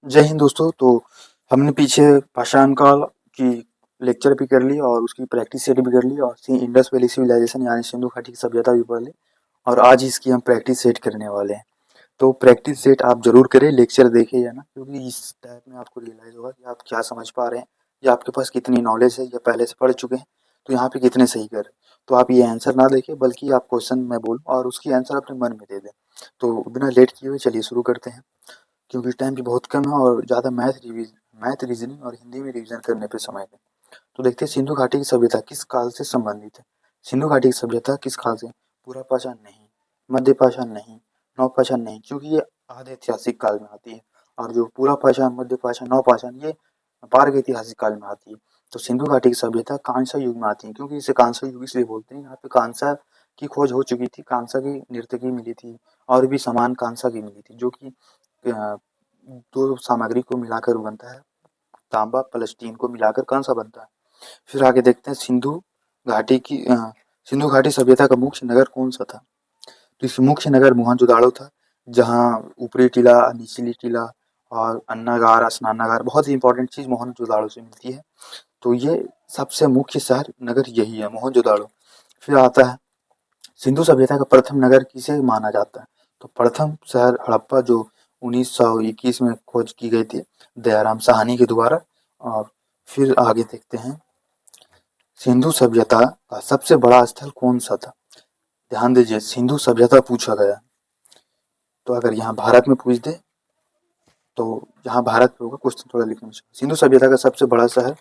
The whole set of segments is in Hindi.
जय हिंद दोस्तों। तो हमने पीछे पाषाण काल की लेक्चर भी कर ली और उसकी प्रैक्टिस सेट भी कर ली और इंडस वैली सिविलाइजेशन यानी सिंधु घाटी की सभ्यता भी पढ़ ली और आज इसकी हम प्रैक्टिस सेट करने वाले हैं। तो प्रैक्टिस सेट आप जरूर करें, लेक्चर देखें या ना, क्योंकि इस टाइप में आपको रियलाइज होगा कि आप क्या समझ पा रहे हैं या आपके पास कितनी नॉलेज है या पहले से पढ़ चुके हैं तो यहाँ पे कितने सही कर रहे हैं। तो आप ये आंसर ना देखें बल्कि आप क्वेश्चन मैं बोलूँ और उसकी आंसर अपने मन में दे दें। तो बिना लेट किए हुए चलिए शुरू करते हैं, क्योंकि टाइम भी बहुत कम है और ज़्यादा मैथ रीजनिंग और हिंदी में रिवीजन करने पे समय है। तो देखते हैं सिंधु घाटी की सभ्यता किस काल से संबंधित है। सिंधु घाटी की सभ्यता किस काल से? पूरा पाषाण नहीं, मध्य पाषाण नहीं, नव पाषाण नहीं, क्योंकि ये आधे ऐतिहासिक काल में आती है। और जो पूरा पाषाण, मध्य पाषाण, नव पाषाण ये पार्क ऐतिहासिक काल में आती है। तो सिंधु घाटी की सभ्यता कांसा युग में आती है, क्योंकि इसे कांसा युग इसलिए बोलते हैं। यहाँ पे कांसा की खोज हो चुकी थी, कांसा की नर्तकी मिली थी और भी सामान कांसा की मिली थी, जो कि दो सामग्री को मिलाकर बनता है। तांबा प्लस टीन को मिलाकर कांसा बनता है। फिर आगे देखते हैं घाटी की सिंधु घाटी सभ्यता का मुख्य नगर कौन सा था। तो इस मुख्य नगर मोहनजोदाड़ो था, जहाँ ऊपरी टीला, निचली टीला और अन्नागार, स्नानागार, बहुत ही इंपॉर्टेंट चीज मोहनजोदाड़ो से मिलती है। तो ये सबसे मुख्य शहर नगर यही है, मोहनजोदाड़ो। फिर आता है सिंधु सभ्यता का प्रथम नगर किसे माना जाता है। तो प्रथम शहर हड़प्पा, जो 1921 में खोज की गई थी दयाराम साहनी के द्वारा। और फिर आगे देखते हैं सिंधु सभ्यता का सबसे बड़ा स्थल कौन सा था। ध्यान दीजिए, सिंधु सभ्यता पूछा गया, तो अगर यहाँ भारत में पूछ दे तो यहाँ भारत पे होगा क्वेश्चन, थोड़ा लिखना चाहिए। सिंधु सभ्यता का सबसे बड़ा शहर,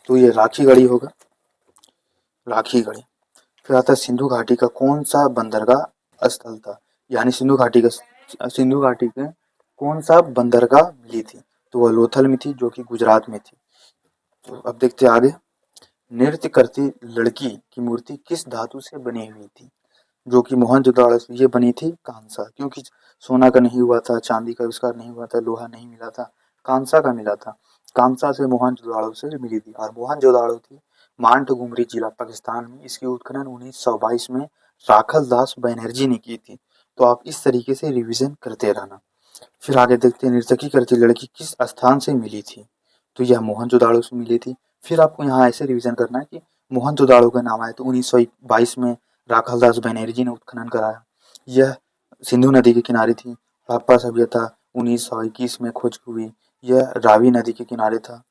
तो ये राखीगढ़ी होगा, राखीगढ़ी। फिर आता है सिंधु घाटी का कौन सा बंदरगाह स्थल था, यानी सिंधु घाटी के कौन सा बंदरगाह मिली थी। तो वह लोथल में थी, जो कि गुजरात में थी। तो अब देखते हैं आगे। नृत्य करती लड़की की मूर्ति किस धातु से बनी हुई थी। जो कि मोहनजोदड़ो से ये बनी थी कांसा, क्योंकि सोना का नहीं हुआ था, चांदी का आविष्कार नहीं हुआ था, लोहा नहीं मिला था, कांसा का मिला था। कांसा से मोहनजोदड़ो से मिली थी और मोहनजोदड़ो थी मांटगुमरी जिला पाकिस्तान में। इसकी उत्खनन 1922 में राखल दास बनर्जी ने की थी। तो आप इस तरीके से रिवीजन करते रहना। फिर आगे देखते हैं नर्तकी करती लड़की किस स्थान से मिली थी। तो यह मोहनजोदड़ो से मिली थी। फिर आपको यहाँ ऐसे रिवीजन करना है कि मोहनजोदड़ो का नाम आया तो 1922 में राखालदास बनर्जी ने उत्खनन कराया। यह सिंधु नदी के किनारे थी। हड़प्पा सभ्यता 1921 में खोज हुई। यह रावी नदी के किनारे था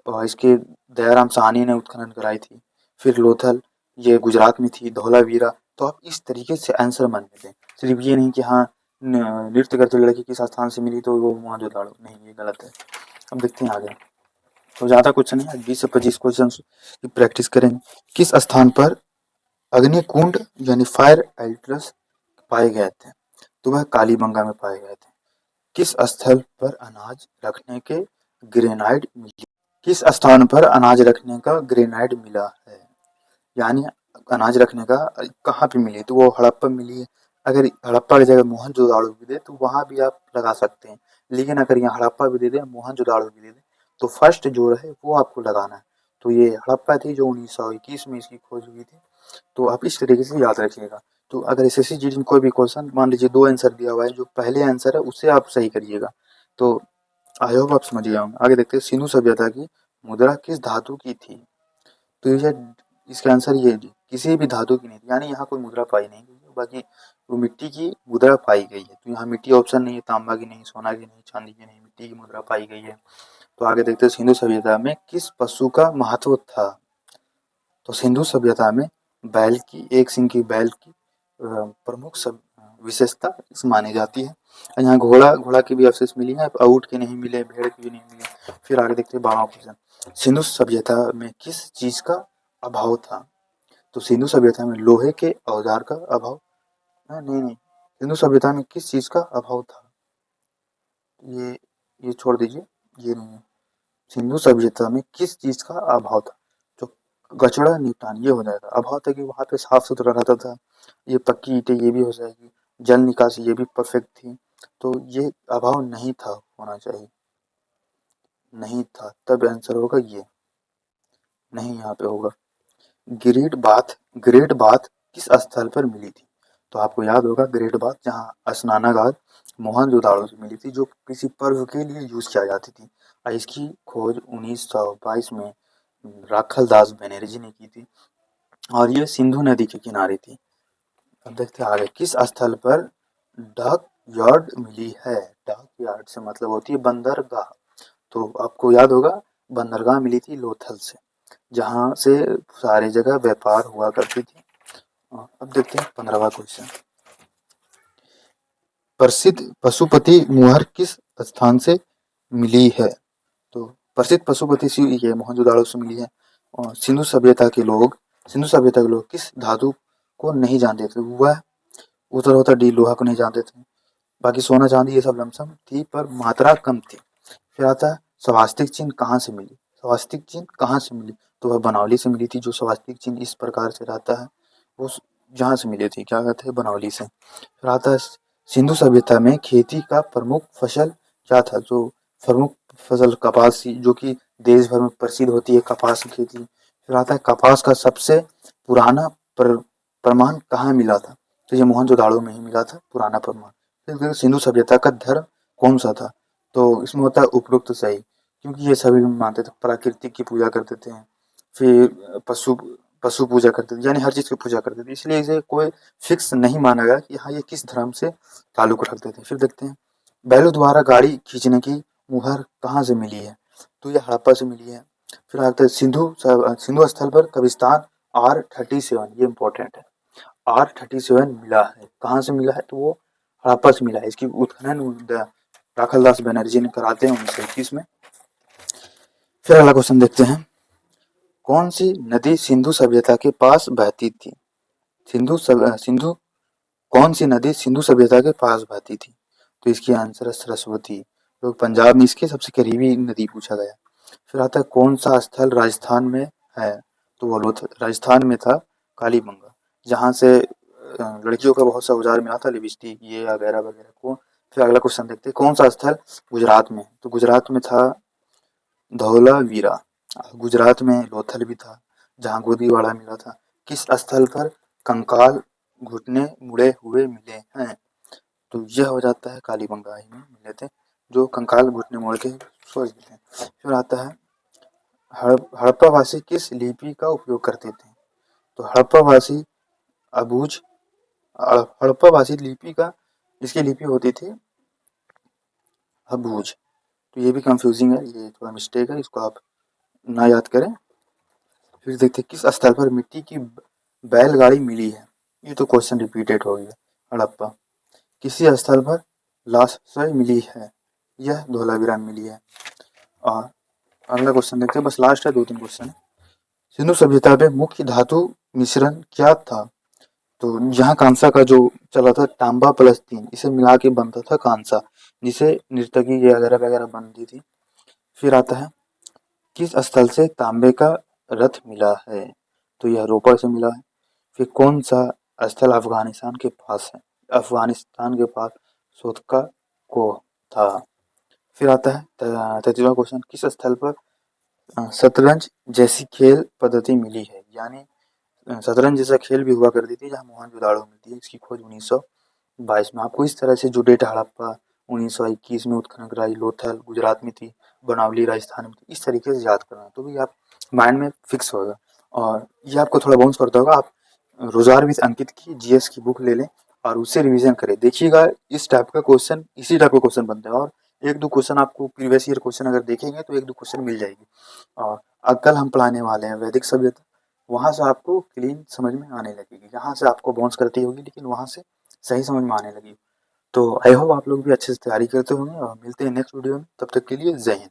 और इसके दयाराम साहनी ने उत्खनन कराई थी। फिर लोथल, ये गुजरात में थी। धौलावीरा। तो आप इस तरीके से आंसर मान लेते हैं, सिर्फ ये नहीं कि हाँ नृत्य करते लड़की किस स्थान से मिली तो वो मोहनजोदड़ो, नहीं, ये गलत है। अब देखते हैं आगे। तो ज्यादा क्वेश्चन है, 20 से 25 क्वेश्चन की प्रैक्टिस करेंगे। किस स्थान पर अग्निकुंड यानी फायर एल्ट्रस पाए गए थे। तो वह कालीबंगा में पाए गए थे। किस स्थल पर अनाज रखने के ग्रेनाइट मिली। किस स्थान पर अनाज रखने का ग्रेनाइट मिला है, यानी अनाज रखने का कहाँ पे मिली। तो वो हड़प्पा मिली है। अगर हड़प्पा की जगह मोहनजोदड़ो भी दे तो वहां भी आप लगा सकते हैं, लेकिन अगर यहाँ हड़प्पा भी दे दे, मोहनजोदड़ो भी दे दे, तो फर्स्ट जो है वो आपको लगाना है। तो ये हड़प्पा थी, जो 1921 में इसकी खोज हुई थी। तो आप इस तरीके से याद रखिएगा। तो अगर एसएससी जीडी में कोई भी क्वेश्चन, मान लीजिए 2 आंसर दिया हुआ है, जो पहले आंसर है उससे आप सही करिएगा। तो आई होप आप समझ गए होंगे। आगे देखते हैं सिंधु सभ्यता की मुद्रा किस धातु की थी। तो ये इसका आंसर ये है जी, किसी भी धातु की नहीं थी, यानी यहाँ कोई मुद्रा पाई नहीं गई है। बाकी वो मिट्टी की मुद्रा पाई गई है। तो यहाँ मिट्टी ऑप्शन नहीं है, तांबा की नहीं, सोना की नहीं, चांदी की नहीं, मिट्टी की मुद्रा पाई गई है। तो आगे देखते हैं सिंधु सभ्यता में किस पशु का महत्व था। तो सिंधु सभ्यता में बैल की, एक सिंह की बैल की प्रमुख सब विशेषता इस मानी जाती है। और यहाँ घोड़ा की भी अवशेष मिली है, ऊँट के नहीं मिले, भेड़ के भी नहीं मिले। फिर आगे देखते हैं 12वां क्वेश्चन। सिंधु सभ्यता में किस चीज का अभाव था। तो सिंधु सभ्यता में लोहे के औजार का अभाव, नहीं, सिंधु सभ्यता में किस चीज का अभाव था। ये ये छोड़ दीजिए, ये नहीं है। सिंधु सभ्यता में किस चीज का अभाव था। जो कचड़ा निपटान, ये हो जाएगा। अभाव था कि वहां पे साफ सुथरा रहता था। ये पक्की ईंटें, ये भी हो जाएगी। जल निकासी, ये भी परफेक्ट थी। तो ये अभाव नहीं था, होना चाहिए, नहीं था, तब आंसर होगा ये, नहीं यहाँ पे होगा। ग्रेट बाथ किस स्थल पर मिली थी। तो आपको याद होगा ग्रेट बाथ, जहाँ स्नानागार मोहनजोदाड़ो से मिली थी, जो किसी पर्व के लिए यूज किया जाती थी। और इसकी खोज 1922 में राखल दास बनर्जी ने की थी और ये सिंधु नदी के किनारे थी। अब देखते हैं आगे, किस स्थल पर डाक यार्ड मिली है? डाक यार्ड से मतलब होती है बंदरगाह। तो आपको याद होगा बंदरगाह मिली थी लोथल से, जहाँ से सारी जगह व्यापार हुआ करती थी। अब देखते हैं 15वां क्वेश्चन, प्रसिद्ध पशुपति मुहर किस स्थान से मिली है? तो प्रसिद्ध पशुपति ये मोहनजोदाड़ो से मिली है। और सिंधु सभ्यता के लोग किस धातु को नहीं जानते थे? वह उत्तर होता डी, लोहा को नहीं जानते थे। बाकी सोना चांदी ये सब लमसम थी पर मात्रा कम थी। फिर आता है स्वास्तिक चिन्ह कहाँ से मिली? स्वास्तिक चिन्ह कहाँ से मिली? तो वह बनावली से मिली थी। जो स्वास्तिक चिन्ह इस प्रकार से रहता है वो जहाँ से मिली थी, क्या कहते हैं, बनावली से। फिर आता है सिंधु सभ्यता में खेती का प्रमुख फसल क्या था? जो प्रमुख फसल कपास थी, जो कि देश भर में प्रसिद्ध होती है कपास की खेती। फिर आता है कपास का सबसे पुराना प्रमाण कहाँ मिला था? तो ये मोहनजोदाड़ो में ही मिला था पुराना प्रमाण। फिर सिंधु सभ्यता का धर्म कौन सा था? तो इसमें होता है उपरोक्त सही, क्योंकि ये सभी मानते थे, प्राकृतिक की पूजा करते थे, फिर पशु पशु पूजा करते थे, यानी हर चीज की पूजा करते थे, इसलिए इसे कोई फिक्स नहीं माना गया कि हाँ ये किस धर्म से ताल्लुक रखते थे। फिर देखते हैं बैलों द्वारा गाड़ी खींचने की मुहर कहाँ से मिली है? तो ये हड़प्पा से मिली है। फिर आते हैं सिंधु स्थल पर कब्रिस्तान R37, ये इंपॉर्टेंट है। R37 मिला है, कहाँ से मिला है? तो वो हड़प्पा से मिला है। इसकी उत्खनन राखल दास बनर्जी ने कराते हैं 1921 में। फिर अगला क्वेश्चन देखते हैं, कौन सी नदी सिंधु सभ्यता के पास बहती थी? सिंधु कौन सी नदी सिंधु सभ्यता के पास बहती थी? तो इसकी आंसर है सरस्वती, जो पंजाब में इसके सबसे करीबी नदी पूछा गया। फिर आता है कौन सा स्थल राजस्थान में है? तो वो राजस्थान में था कालीबंगा, जहाँ से लड़कियों का बहुत सा औजार मिला था, लिपस्टिक ये वगैरह वगैरह को। फिर अगला क्वेश्चन देखते हैं, कौन सा स्थल गुजरात में? तो गुजरात में था धौलावीरा। गुजरात में लोथल भी था, जहाँ गोदीवाड़ा मिला था। किस स्थल पर कंकाल घुटने मुड़े हुए मिले हैं? तो यह हो जाता है कालीबंगा ही में मिले थे, जो कंकाल घुटने मोड़ के सो देते हैं। फिर आता है हड़प्पावासी किस लिपि का उपयोग करते थे? तो हड़प्पावासी लिपि का इसकी लिपि होती थी अबूझ। तो ये भी कंफ्यूजिंग है, ये थोड़ा मिस्टेक है, इसको आप ना याद करें। फिर देखते हैं किस स्थल पर मिट्टी की बैलगाड़ी मिली है? ये तो क्वेश्चन रिपीटेड हो गया। हड़प्पा। किसी स्थल पर लाश मिली है? यह धोलावीरा में मिली है। और अगला क्वेश्चन देखते हैं, बस लास्ट है, 2-3 क्वेश्चन है। सिंधु सभ्यता में मुख्य धातु मिश्रण क्या था? तो यहाँ कांसा का जो चला था, तांबा प्लस 3, इसे मिला के बनता था कांसा, जिसे नर्तकी वगैरह वगैरह बनती थी। फिर आता है किस स्थल से तांबे का रथ मिला है? तो यह रोपड़ से मिला है। फिर कौन सा स्थल अफगानिस्तान के पास है? अफगानिस्तान के पास सोतका को था। फिर आता है 33वां क्वेश्चन, किस स्थल पर शतरंज जैसी खेल पद्धति मिली है? यानी शतरंज जैसा खेल भी हुआ करती थी, जहाँ मोहनजोदाड़ो मिलती है। इसकी खोज 1922 में। आपको इस तरह से जो डेट हड़प्पा 1921 में उत्खनन कराई, लोथल गुजरात में थी, बनावली राजस्थान में थी, इस तरीके से याद करना, तो भी आप माइंड में फिक्स होगा। और ये आपको थोड़ा बाउंस करता होगा। आप रोजार विद अंकित की जीएस की बुक ले लें और उससे रिवीजन करें, देखिएगा इस टाइप का क्वेश्चन, इसी टाइप का क्वेश्चन बनता है। और 1-2 क्वेश्चन आपको प्रीवियस ईयर क्वेश्चन अगर देखेंगे तो 1-2 क्वेश्चन मिल जाएगी। और कल हम पढ़ाने वाले हैं वैदिक सभ्यता, वहाँ से आपको क्लीन समझ में आने लगेगी। यहाँ से आपको बाउंस करती होगी, लेकिन वहाँ से सही समझ में आने लगी। तो आई होप आप लोग भी अच्छे से तैयारी करते होंगे और मिलते हैं नेक्स्ट वीडियो में। तब तक के लिए जय हिंद।